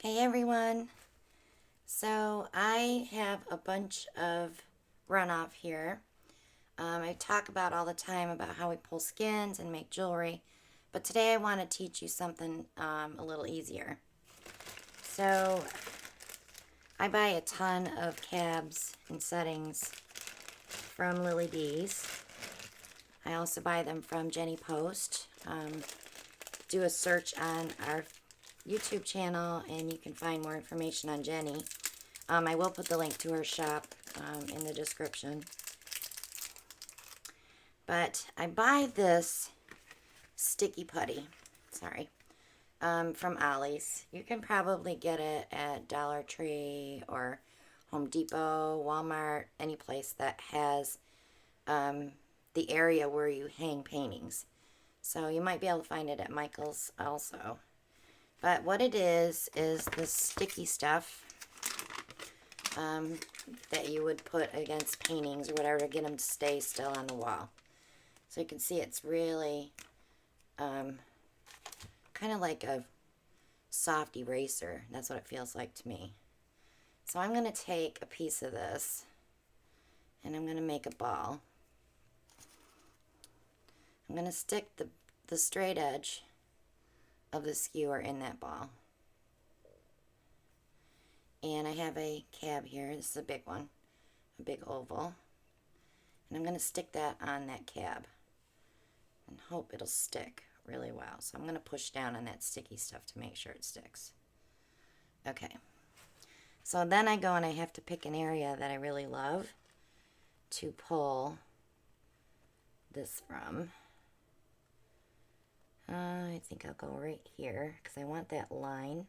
Hey everyone, so I have a bunch of Runoff here. I talk about all the time about how we pull skins and make jewelry, but today I want to teach you something a little easier. So I buy a ton of cabs and settings from Lily Bees. I also buy them from Jenny Post. Do a search on our YouTube channel and you can find more information on Jenny. I will put the link to her shop in the description. But I buy this sticky putty, from Ollie's. You can probably get it at Dollar Tree or Home Depot, Walmart, any place that has the area where you hang paintings. So you might be able to find it at Michael's also. But what it is this sticky stuff that you would put against paintings or whatever to get them to stay still on the wall. So you can see it's really kind of like a soft eraser. That's what it feels like to me. So I'm going to take a piece of this and I'm going to make a ball. I'm going to stick the straight edge of the skewer in that ball. And I have a cab here. This is a big one, a big oval. And I'm going to stick that on that cab and hope it'll stick really well. So I'm going to push down on that sticky stuff to make sure it sticks. Okay. So then I go and I have to pick an area that I really love to pull this from. I think I'll go right here because I want that line.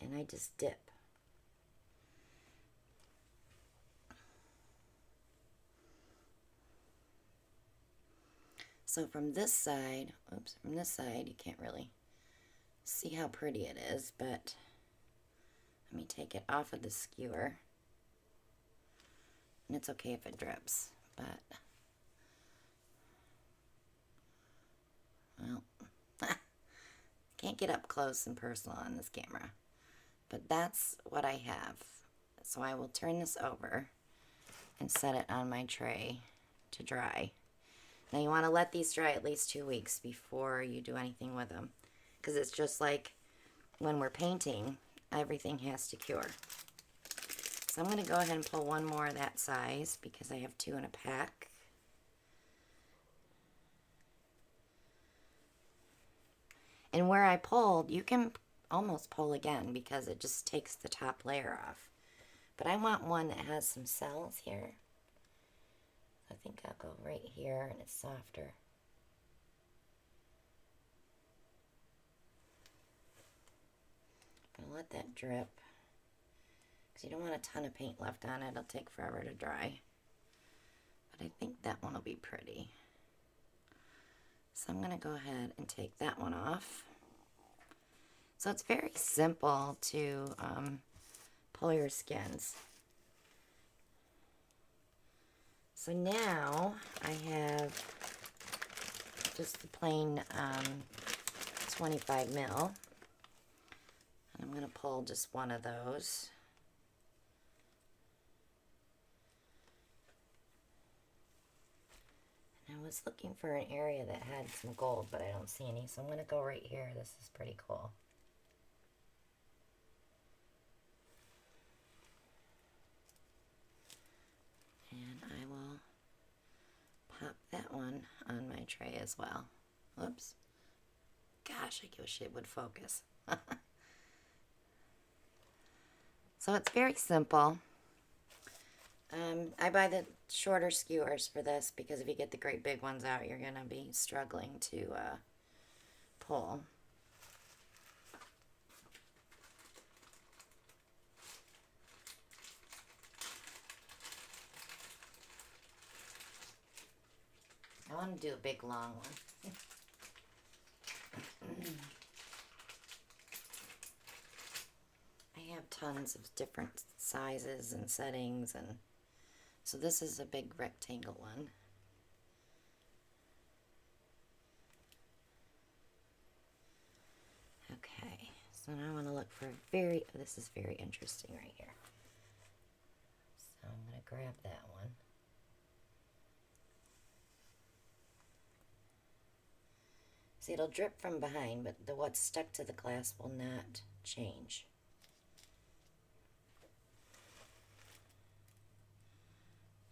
And I just dip. So from this side, you can't really see how pretty it is, but let me take it off of the skewer. And it's okay if it drips, but well, can't get up close and personal on this camera. But that's what I have. So I will turn this over and set it on my tray to dry. Now you want to let these dry at least 2 weeks before you do anything with them. Because it's just like when we're painting, everything has to cure. So I'm going to go ahead and pull one more of that size because I have 2 in a pack. And where I pulled, you can almost pull again because it just takes the top layer off. But I want one that has some cells here. I think I'll go right here and it's softer. I'm going to let that drip because you don't want a ton of paint left on it. It'll take forever to dry. But I think that one will be pretty. So I'm going to go ahead and take that one off. So it's very simple to pull your skins. So now I have just the plain 25 mil. And I'm going to pull just one of those. I was looking for an area that had some gold, but I don't see any. So I'm going to go right here. This is pretty cool. And I will pop that one on my tray as well. Whoops. Gosh, I wish it would focus. So it's very simple. I buy the shorter skewers for this because if you get the great big ones out, you're going to be struggling to pull. I want to do a big long one. I have tons of different sizes and settings, and so this is a big rectangle one. Okay. So now I want to look for this is very interesting right here. So I'm going to grab that one. See, it'll drip from behind, but what's stuck to the glass will not change.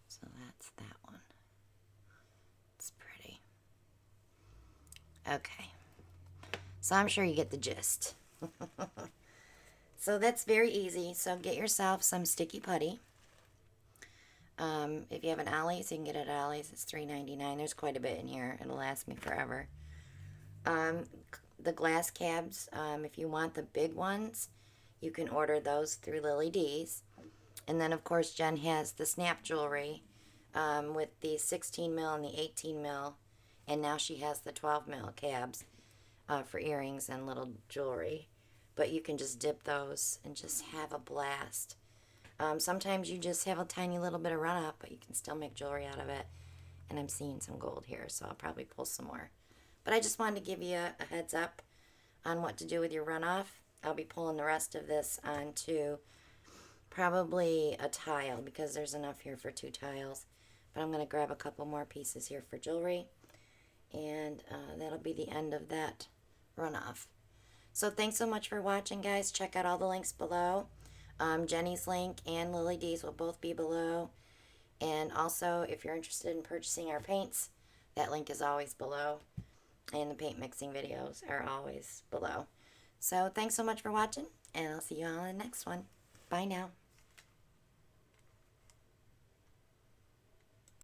So that's that one. It's pretty. Okay. So I'm sure you get the gist. So that's very easy. So get yourself some sticky putty. If you have an Ollie's, you can get it at Ollie's. It's $3.99. There's quite a bit in here. It'll last me forever. The glass cabs, if you want the big ones, you can order those through Lily D's. And then, of course, Jen has the snap jewelry with the 16 mil and the 18 mil. And now she has the 12 mil cabs for earrings and little jewelry. But you can just dip those and just have a blast. Sometimes you just have a tiny little bit of run-up, but you can still make jewelry out of it. And I'm seeing some gold here, so I'll probably pull some more. But I just wanted to give you a heads up on what to do with your runoff. I'll be pulling the rest of this onto probably a tile because there's enough here for 2 tiles. But I'm going to grab a couple more pieces here for jewelry. And that'll be the end of that runoff. So thanks so much for watching, guys. Check out all the links below. Jenny's link and Lily D's will both be below. And also, if you're interested in purchasing our paints, that link is always below. And the paint mixing videos are always below. So thanks so much for watching, and I'll see you all in the next one. Bye now.